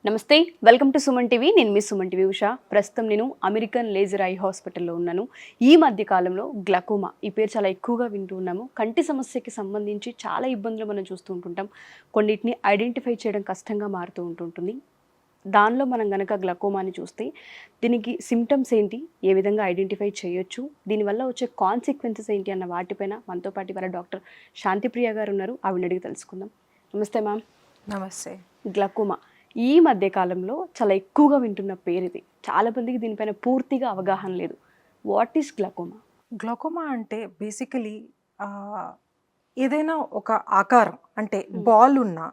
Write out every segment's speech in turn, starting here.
నమస్తే, welcome to Suman TV. నేను మీ Suman TV Usha. ప్రస్తుతం నేను అమెరికన్ లేజర్ ఐ హాస్పిటల్లో ఉన్నాను. ఈ మధ్య కాలంలో గ్లకోమా ఈ పేరు చాలా ఎక్కువగా వింటూ ఉన్నాము. కంటి సమస్యకి సంబంధించి చాలా ఇబ్బందులు మనం చూస్తూ ఉంటుంటాం. కొన్నిటిని ఐడెంటిఫై చేయడం కష్టంగా మారుతూ ఉంటుంటుంది. దానిలో మనం గనక గ్లకోమాని చూస్తే దీనికి సిమ్టమ్స్ ఏంటి, ఏ విధంగా ఐడెంటిఫై చేయొచ్చు, దీనివల్ల వచ్చే కాన్సిక్వెన్సెస్ ఏంటి అన్న వాటిపైన మనతో పాటు ఇవాళ డాక్టర్ శాంతిప్రియ గారు ఉన్నారు. ఆవిడని అడిగి తెలుసుకుందాం. నమస్తే మ్యామ్. నమస్తే. గ్లకోమా ఈ మధ్య కాలంలో చాలా ఎక్కువగా వింటున్న పేరు ఇది. చాలా మందికి దీనిపైన పూర్తిగా అవగాహన లేదు. What is glaucoma? గ్లకోమా అంటే బేసికలీ ఏదైనా ఒక ఆకారం అంటే బాల్ ఉన్నా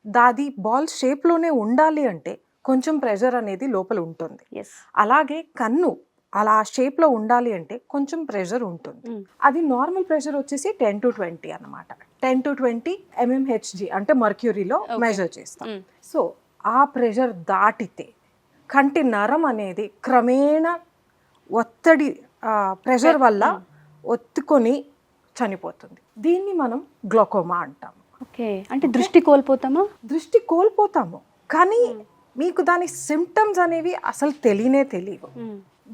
దాది బాల్ షేప్లోనే ఉండాలి అంటే కొంచెం ప్రెషర్ అనేది లోపల ఉంటుంది. ఎస్. అలాగే కన్ను అలా షేప్లో ఉండాలి అంటే కొంచెం ప్రెషర్ ఉంటుంది. అది నార్మల్ ప్రెషర్ వచ్చేసి 10 to 20 అన్నమాట. 10 to 20 mmHg అంటే మర్క్యూరీలో మెజర్ చేస్తాం. సో ఆ ప్రెషర్ దాటితే కంటి నరం అనేది క్రమేణా ఒత్తిడి ప్రెషర్ వల్ల ఒత్తుకొని చనిపోతుంది. దీన్ని మనం గ్లకోమా అంటాము. ఓకే, అంటే దృష్టి కోల్పోతామా? దృష్టి కోల్పోతాము, కానీ మీకు దాని సిమ్టమ్స్ అనేవి అసలు తెలియవు.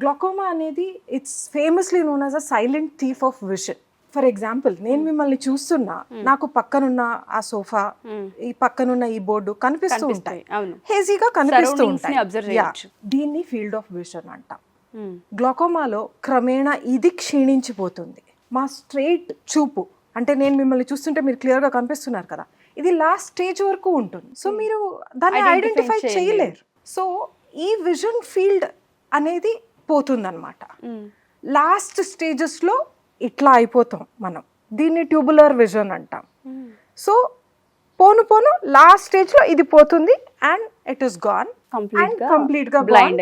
గ్లకోమా అనేది it's famously known as a silent thief of vision. For example, నేను మిమ్మల్ని చూస్తున్నా, నాకు పక్కనున్న ఆ సోఫా, ఈ పక్కనున్న ఈ బోర్డు కనిపిస్తూ ఉంటాయి, హేజీగా కనిపిస్తూ ఉంటాయి. దీన్ని ఫీల్డ్ ఆఫ్ విజన్ అంటాం. గ్లకోమాలో క్రమేణా ఇది క్షీణించిపోతుంది. మా స్ట్రైట్ చూపు అంటే నేను మిమ్మల్ని చూస్తుంటే మీరు క్లియర్ గా కనిపిస్తున్నారు కదా, ఇది లాస్ట్ స్టేజ్ వరకు ఉంటుంది. సో మీరు దాన్ని ఐడెంటిఫై చేయలేరు. సో ఈ విజన్ ఫీల్డ్ అనేది పోతుందన్నమాట. లాస్ట్ స్టేజెస్ లో ఇట్లా అయిపోతాం మనం. దీన్ని ట్యూబులర్ విజన్ అంటాం. సో పోను పోను లాస్ట్ స్టేజ్ లో ఇది పోతుంది and it is gone, complete గా బ్లైండ్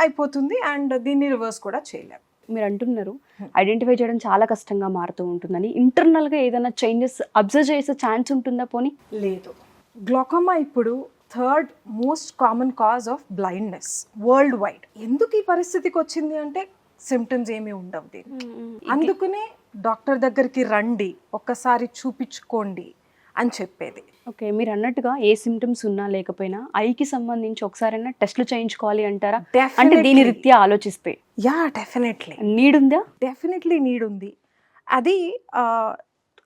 అయిపోతుంది అండ్ దీన్ని రివర్స్ కూడా చేయలేము. మీరు అంటున్నారు ఐడెంటిఫై చేయడం చాలా కష్టంగా మారుతూ ఉంటుందని. ఇంటర్నల్ గా ఏదైనా చేంజెస్ అబ్జర్వ్ చేసే ఛాన్స్ ఉంటుందా? పోనీ లేదు. గ్లకోమా ఇప్పుడు 3rd most common cause of blindness world wide. ఎందుకు ఈ పరిస్థితికి వచ్చింది అంటే సిమ్టమ్స్ ఏమీ ఉండవు దీనికి. అందుకనే డాక్టర్ దగ్గరికి రండి, ఒక్కసారి చూపించుకోండి అని చెప్పేది. ఓకే, మీరు అన్నట్టుగా ఏ సిమ్టమ్స్ ఉన్నా లేకపోయినా ఐకి సంబంధించి ఒకసారైనా టెస్ట్లు చేయించుకోవాలి అంటారా? అంటే దీని రీత్యా ఆలోచిస్తే యా, డెఫినెట్లీ నీడ్ ఉందా? డెఫినెట్లీ నీడ్ ఉంది. అది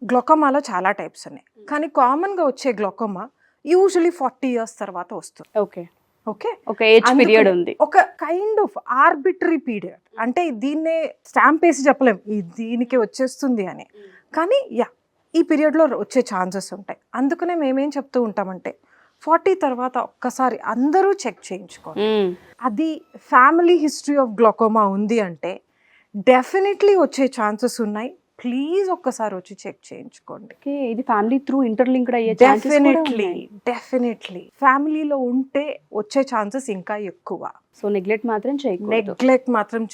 గ్లకోమాలో చాలా టైప్స్ ఉన్నాయి, కానీ కామన్గా వచ్చే గ్లకోమా యూజువలీ 40 years తర్వాత వస్తుంది. ఓకే ఓకే, ఒక ఏజ్ పీరియడ్ ఉంది, ఒక కైండ్ ఆఫ్ ఆర్బిటరీ పీరియడ్. అంటే దీన్నే స్టాంప్ వేసి చెప్పలేం దీనికి వచ్చేస్తుంది అని, కానీ యా ఈ పీరియడ్లో వచ్చే ఛాన్సెస్ ఉంటాయి. అందుకనే మేమేం చెప్తూ ఉంటామంటే 40 తర్వాత ఒక్కసారి అందరూ చెక్ చేయించుకోండి. అది ఫ్యామిలీ హిస్టరీ ఆఫ్ గ్లకోమా ఉంది అంటే డెఫినెట్లీ వచ్చే ఛాన్సెస్ ఉన్నాయి. ప్లీజ్ ఒక్కసారి వచ్చి చెక్ చేయించుకోండి. ఇది ఫ్యామిలీ త్రూ ఇంటర్లింక్డ్ అయ్యే డెఫినెట్లీ ఫ్యామిలీలో ఉంటే వచ్చే ఛాన్సెస్ ఇంకా ఎక్కువ. సో నెగ్లెక్ట్ మాత్రం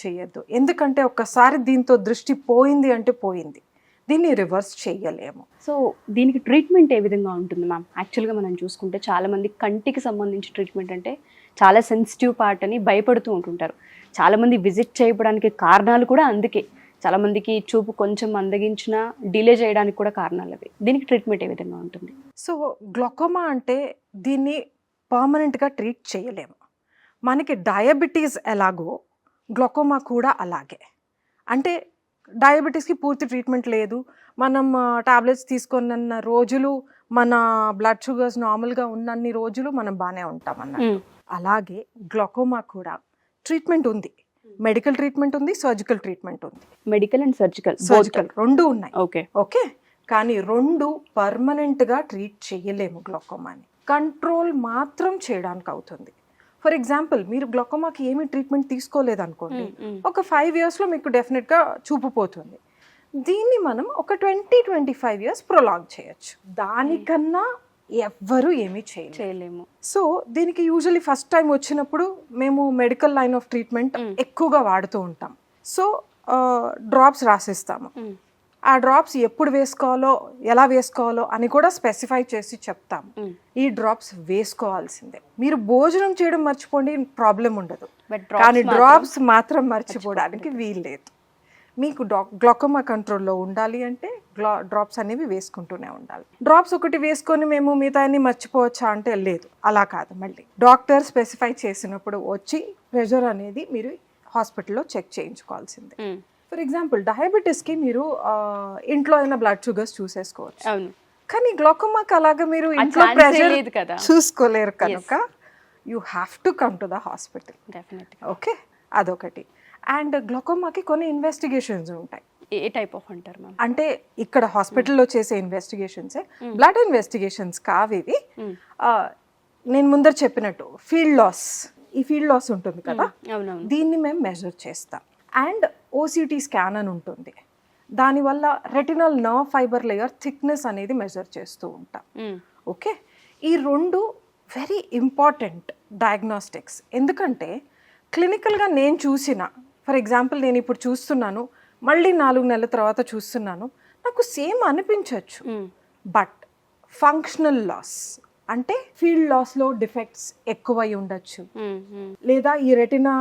చేయొద్దు. ఎందుకంటే ఒక్కసారి దీంతో దృష్టి పోయింది అంటే పోయింది, దీన్ని రివర్స్ చేయలేము. సో దీనికి ట్రీట్మెంట్ ఏ విధంగా ఉంటుంది మ్యామ్? యాక్చువల్గా మనం చూసుకుంటే చాలా మంది కంటికి సంబంధించి ట్రీట్మెంట్ అంటే చాలా సెన్సిటివ్ పార్ట్ అని భయపడుతూ ఉంటుంటారు. చాలా మంది విజిట్ చేయడానికి కారణాలు కూడా అందుకే. చాలా మందికి చూపు కొంచెం మందగించినా డిలే చేయడానికి కూడా కారణాలు అవి. దీనికి ట్రీట్మెంట్ ఏ విధంగా ఉంటుంది? సో గ్లకోమా అంటే దీన్ని పర్మనెంట్గా ట్రీట్ చేయలేము. మనకి డయాబెటీస్ ఎలాగో గ్లకోమా కూడా అలాగే. అంటే డయాబెటీస్కి పూర్తి ట్రీట్మెంట్ లేదు, మనం టాబ్లెట్స్ తీసుకున్న రోజులు మన బ్లడ్ షుగర్స్ నార్మల్గా ఉన్నన్ని రోజులు మనం బాగానే ఉంటాం అన్నట్టు. అలాగే గ్లకోమా కూడా ట్రీట్మెంట్ ఉంది. మెడికల్ ట్రీట్మెంట్ ఉంది, సర్జికల్ ట్రీట్మెంట్ ఉంది. మెడికల్ అండ్ సర్జికల్ రెండు ఉన్నాయి. ఓకే, కానీ రెండు పర్మనెంట్గా ట్రీట్ చేయలేము. గ్లకోమాని కంట్రోల్ మాత్రం చేయడానికి అవుతుంది. ఫర్ ఎగ్జాంపుల్, మీరు గ్లకోమాకి ఏమీ ట్రీట్మెంట్ తీసుకోలేదు అనుకోండి, ఒక 5 yearsలో మీకు డెఫినెట్గా చూపు పోతుంది. దీన్ని మనం ఒక 20-25 years ప్రొలాంగ్ చేయొచ్చు. దానికన్నా ఎవ్వరూ ఏమీ చేయలేము. సో దీనికి యూజువల్లీ ఫస్ట్ టైం వచ్చినప్పుడు మేము మెడికల్ లైన్ ఆఫ్ ట్రీట్మెంట్ ఎక్కువగా వాడుతూ ఉంటాం. సో డ్రాప్స్ రాసిస్తాము. ఆ డ్రాప్స్ ఎప్పుడు వేసుకోవాలో, ఎలా వేసుకోవాలో అని కూడా స్పెసిఫై చేసి చెప్తాము. ఈ డ్రాప్స్ వేసుకోవాల్సిందే. మీరు భోజనం చేయడం మర్చిపోండి, ప్రాబ్లం ఉండదు, కానీ డ్రాప్స్ మాత్రం మర్చిపోవడానికి వీల్లేదు. మీకు గ్లాకోమా కంట్రోల్లో ఉండాలి అంటే డ్రాప్స్ అనేవి వేసుకుంటూనే ఉండాలి. డ్రాప్స్ ఒకటి వేసుకొని మేము మిగతా అన్ని మర్చిపోవచ్చా అంటే లేదు, అలా కాదు. మళ్ళీ డాక్టర్ స్పెసిఫై చేసినప్పుడు వచ్చి ప్రెషర్ అనేది మీరు హాస్పిటల్లో చెక్ చేయించుకోవాల్సిందే. ఫర్ ఎగ్జాంపుల్ డయాబెటీస్కి మీరు ఇంట్లో అయినా బ్లడ్ షుగర్స్ చూసేసుకోవచ్చు. అవును. కానీ గ్లాకోమాకి అలాగా మీరు ఇంట్లో chance ఏ ప్రెషర్ లేదు కదా. చూసుకోలేరు కనుక you have to come to the hospital. డెఫినెట్గా. ఓకే, అదొకటి. అండ్ గ్లాకోమాకి కొన్ని ఇన్వెస్టిగేషన్స్ ఉంటాయి. ఏ టైప్ ఆఫ్ అంటారు మ్యామ్? అంటే ఇక్కడ హాస్పిటల్లో చేసే ఇన్వెస్టిగేషన్సే బ్లడ్ ఇన్వెస్టిగేషన్స్ కావివి. నేను ముందర చెప్పినట్టు ఫీల్డ్ లాస్, ఈ ఫీల్డ్ లాస్ ఉంటుంది కదా, అవునవును. దీన్ని మేము మెజర్ చేస్తాం. అండ్ ఓసిటీ స్కాన్ అని ఉంటుంది, దానివల్ల retinal nerve fibre layer thickness అనేది మెజర్ చేస్తూ ఉంటాం. ఓకే, ఈ రెండు వెరీ ఇంపార్టెంట్ డయాగ్నోస్టిక్స్. ఎందుకంటే క్లినికల్గా నేను చూసిన, ఫర్ ఎగ్జాంపుల్ నేను ఇప్పుడు చూస్తున్నాను, మళ్ళీ 4 నెలల తర్వాత చూస్తున్నాను, నాకు సేమ్ అనిపించవచ్చు. బట్ ఫంక్షనల్ లాస్ అంటే ఫీల్డ్ లాస్లో డిఫెక్ట్స్ ఎక్కువై ఉండొచ్చు, లేదా ఈ retina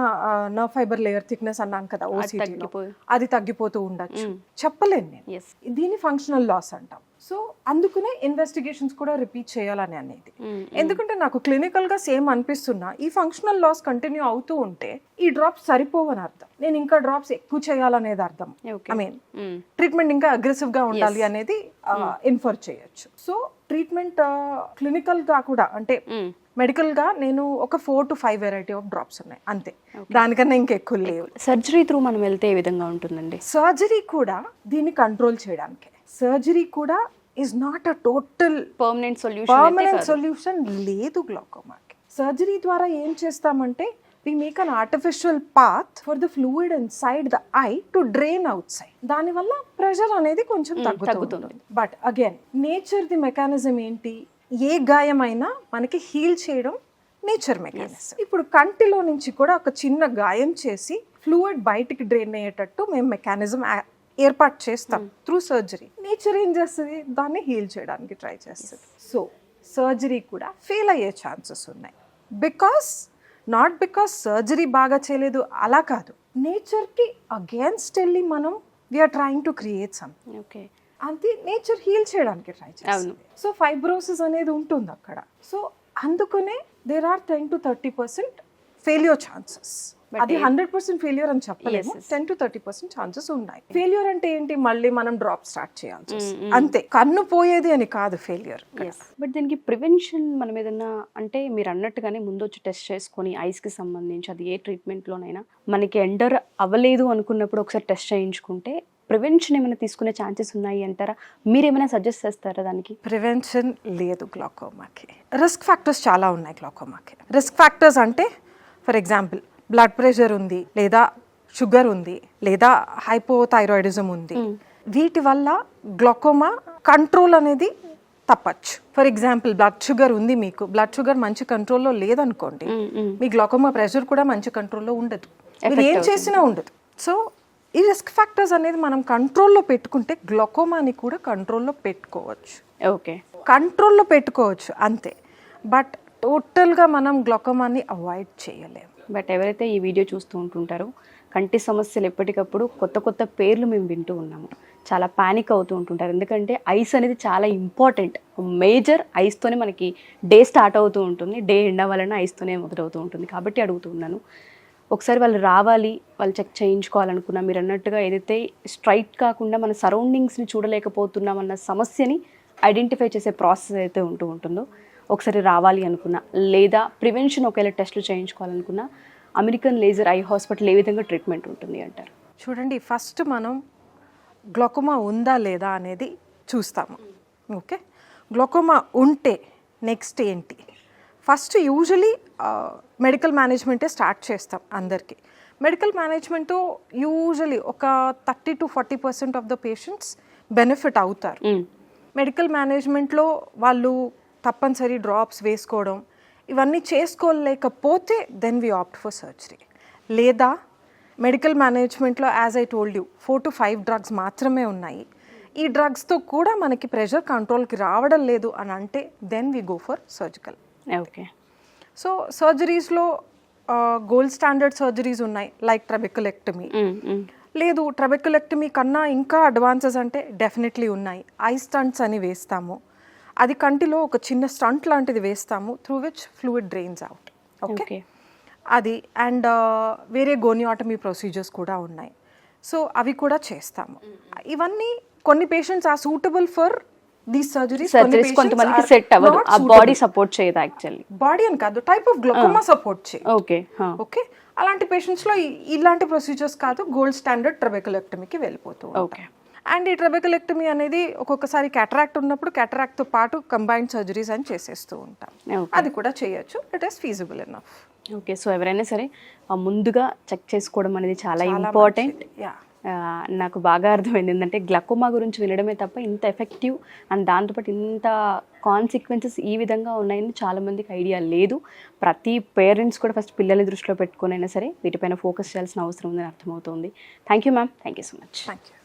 nerve fibre layer thickness అన్నాను కదా ఓసిటీలో, అది తగ్గిపోతూ ఉండొచ్చు, చెప్పలేను నేను. దీన్ని ఫంక్షనల్ లాస్ అంటాం. సో అందుకనే ఇన్వెస్టిగేషన్స్ కూడా రిపీట్ చేయాలని అనేది. ఎందుకంటే నాకు క్లినికల్గా సేమ్ అనిపిస్తున్నా ఈ ఫంక్షనల్ లాస్ కంటిన్యూ అవుతూ ఉంటే ఈ డ్రాప్స్ సరిపోవని అర్థం, నేను ఇంకా డ్రాప్స్ ఎక్కువ చేయాలనేది అర్థం. ఐ మీన్ ట్రీట్మెంట్ ఇంకా అగ్రెసివ్గా ఉండాలి అనేది ఇన్ఫర్ చేయొచ్చు. సో ట్రీట్మెంట్ క్లినికల్గా కూడా అంటే మెడికల్గా నేను ఒక 4 to 5 వెరైటీ ఆఫ్ డ్రాప్స్ ఉన్నాయి అంతే, దానికన్నా ఇంకెక్కువ లేవు. సర్జరీ త్రూ మనం వెళ్తే ఏ విధంగా ఉంటుందండి? సర్జరీ కూడా దీన్ని కంట్రోల్ చేయడానికి. సర్జరీ కూడా is not a total permanent solution లేదు గ్లాకోమాకి. సర్జరీ ద్వారా ఏం చేస్తామంటే we make an artificial path for the fluid inside the eye to drain outside. దానివల్ల ప్రెషర్ అనేది కొంచెం తగ్గుతుంది. But again nature the mechanism ఏంటి, ఏ గాయమైనా మనకి హీల్ చేయడం నేచర్ మెకానిజం. ఇప్పుడు కంటిలో నుంచి కూడా ఒక చిన్న గాయం చేసి ఫ్లూయిడ్ బయటికి డ్రైన్ అయ్యేటట్టు మేము మెకానిజం ఏర్పాటు చేస్తాం త్రూ సర్జరీ. నేచర్ ఏం చేస్తుంది, దాన్ని హీల్ చేయడానికి ట్రై చేస్తుంది. సో సర్జరీ కూడా ఫెయిల్ అయ్యే ఛాన్సెస్ ఉన్నాయి. నాట్ బికాస్ సర్జరీ బాగా చేయలేదు అలా కాదు, నేచర్కి అగేన్స్ట్ వెళ్ళి మనం we are trying to create something. Okay, అది నేచర్ హీల్ చేయడానికి ట్రై చేస్తుంది. సో ఫైబ్రోసిస్ అనేది ఉంటుంది అక్కడ. సో అందుకనే there are 10 to 30% failure chances. అది 100% ఫెయిల్యూర్ అని చెప్పలేము, 10 to 30% ఛాన్సెస్ ఉన్నాయి. ఫెయిల్యూర్ అంటే ఏంటి, మళ్ళీ మనం డ్రాప్ స్టార్ట్ చేయాల్సి అంతే, కన్ను పోయేది అని కాదు ఫెయిల్యూర్. బట్ దీనికి ప్రివెన్షన్ మనం ఏదన్నా అంటే మీరు అన్నట్టుగానే ముందు వచ్చి టెస్ట్ చేసుకొని ఐస్కి సంబంధించి అది ఏ ట్రీట్మెంట్లోనైనా మనకి ఎంటర్ అవ్వలేదు అనుకున్నప్పుడు ఒకసారి టెస్ట్ చేయించుకుంటే ప్రివెన్షన్ ఏమైనా తీసుకునే ఛాన్సెస్ ఉన్నాయి అంటారా? మీరు ఏమైనా సజెస్ట్ చేస్తారా దానికి? ప్రివెన్షన్ లేదు గ్లాకోమాకి. రిస్క్ ఫ్యాక్టర్స్ చాలా ఉన్నాయి గ్లాకోమాకి. రిస్క్ ఫ్యాక్టర్స్ అంటే ఫర్ ఎగ్జాంపుల్ బ్లడ్ ప్రెషర్ ఉంది, లేదా షుగర్ ఉంది, లేదా హైపోథైరాయిడిజం ఉంది. వీటి వల్ల గ్లాకోమా కంట్రోల్ అనేది తప్పచ్చు. ఫర్ ఎగ్జాంపుల్ బ్లడ్ షుగర్ ఉంది, మీకు బ్లడ్ షుగర్ మంచి కంట్రోల్లో లేదనుకోండి, మీ గ్లాకోమా ప్రెషర్ కూడా మంచి కంట్రోల్లో ఉండదు, మీరు ఏం చేసినా ఉండదు. సో ఈ రిస్క్ ఫ్యాక్టర్స్ అనేది మనం కంట్రోల్లో పెట్టుకుంటే గ్లాకోమాని కూడా కంట్రోల్లో పెట్టుకోవచ్చు. ఓకే, కంట్రోల్లో పెట్టుకోవచ్చు అంతే. బట్ టోటల్గా మనం గ్లాకోమాని అవాయిడ్ చేయలేము. బట్ ఎవరైతే ఈ వీడియో చూస్తూ ఉంటుంటారో కంటి సమస్యలు ఎప్పటికప్పుడు కొత్త కొత్త పేర్లు మేము వింటూ ఉన్నాము, చాలా ప్యానిక్ అవుతూ ఉంటుంటారు. ఎందుకంటే ఐస్ అనేది చాలా ఇంపార్టెంట్, మేజర్ ఐస్తోనే మనకి డే స్టార్ట్ అవుతూ ఉంటుంది, డే ఎండ్ అవ్వాలన్నా ఐస్తోనే మొదలవుతూ ఉంటుంది. కాబట్టి అడుగుతున్నాను, ఒకసారి వాళ్ళు రావాలి, వాళ్ళు చెక్ చేయించుకోవాలనుకున్నా, మీరు అన్నట్టుగా ఏదైతే స్ట్రైట్ కాకుండా మన సరౌండింగ్స్ని చూడలేకపోతున్నామన్న సమస్యని ఐడెంటిఫై చేసే ప్రాసెస్ అయితే ఉంటుందో, ఒకసారి రావాలి అనుకున్నా, లేదా ప్రివెన్షన్ ఒకవేళ టెస్టులు చేయించుకోవాలనుకున్నా అమెరికన్ లేజర్ ఐ హాస్పిటల్ ఏ విధంగా ట్రీట్మెంట్ ఉంటుంది అంటారు? చూడండి, ఫస్ట్ మనం గ్లాకోమా ఉందా లేదా అనేది చూస్తాము. ఓకే, గ్లాకోమా ఉంటే నెక్స్ట్ ఏంటి? ఫస్ట్ యూజువలీ మెడికల్ మేనేజ్మెంటే స్టార్ట్ చేస్తాం అందరికీ. మెడికల్ మేనేజ్మెంట్తో యూజువలీ ఒక 30 to 40% of the patients benefit అవుతారు. మెడికల్ మేనేజ్మెంట్లో వాళ్ళు తప్పనిసరి డ్రాప్స్ వేసుకోవడం ఇవన్నీ చేసుకోలేకపోతే then we opt for surgery. లేదా మెడికల్ మేనేజ్మెంట్లో as I told you 4 to 5 drugs మాత్రమే ఉన్నాయి, ఈ డ్రగ్స్తో కూడా మనకి ప్రెషర్ కంట్రోల్కి రావడం లేదు అని అంటే then we go for surgical. Okay, so సర్జరీస్లో గోల్డ్ స్టాండర్డ్ సర్జరీస్ ఉన్నాయి, లైక్ ట్రబెకులెక్టమీ, లేదు ట్రబెక్యులెక్టమీ కన్నా ఇంకా అడ్వాన్సెస్ అంటే డెఫినెట్లీ ఉన్నాయి. ఐ స్టంట్స్ అని వేస్తాము, అది కంటిలో ఒక చిన్న స్టంట్ లాంటిది వేస్తాము through which fluid drains out. Okay, అది అండ్ వేరే గోనియాటమీ ప్రొసీజర్స్ కూడా ఉన్నాయి. సో అవి కూడా చేస్తాము. ఇవన్నీ కొన్ని patients are suitable for these surgeries, కొంతమందికి సెట్ అవ్వదు, ఆ బాడీ సపోర్ట్ చేయదు. యాక్చువల్లీ బాడీ అని కాదు, టైప్ ఆఫ్ గ్లోకోమా సపోర్ట్ చేయదు. ఓకే ఓకే, అలాంటి పేషెంట్స్లో ఇలాంటి ప్రొసీజర్స్ కాదు, గోల్డ్ స్టాండర్డ్ ట్రబెక్యులెక్టమీకి వెళ్ళిపోతూ ఉంటాయి. అండ్ ఈ ట్రబెక్యులెక్టమీ అనేది ఒక్కొక్కసారి క్యాటరాక్ట్ ఉన్నప్పుడు క్యాటరాక్ట్తో పాటు కంబైన్డ్ సర్జరీస్ అని చేసేస్తూ ఉంటాం. అది కూడా చేయొచ్చు, it is feasible enough. Okay, so ఎవరైనా సరే ముందుగా చెక్ చేసుకోవడం అనేది చాలా ఇంపార్టెంట్. నాకు బాగా అర్థమైంది ఏంటంటే గ్లకోమా గురించి వినడమే తప్ప ఇంత ఎఫెక్టివ్ అండ్ దాంతోపాటు ఇంత కాన్సిక్వెన్సెస్ ఈ విధంగా ఉన్నాయని చాలామందికి ఐడియా లేదు. ప్రతి పేరెంట్స్ కూడా ఫస్ట్ పిల్లల్ని దృష్టిలో పెట్టుకుని అయినా సరే వీటిపైన ఫోకస్ చేయాల్సిన అవసరం ఉందని అర్థమవుతుంది. Thank you ma'am, thank you so much. Thank you.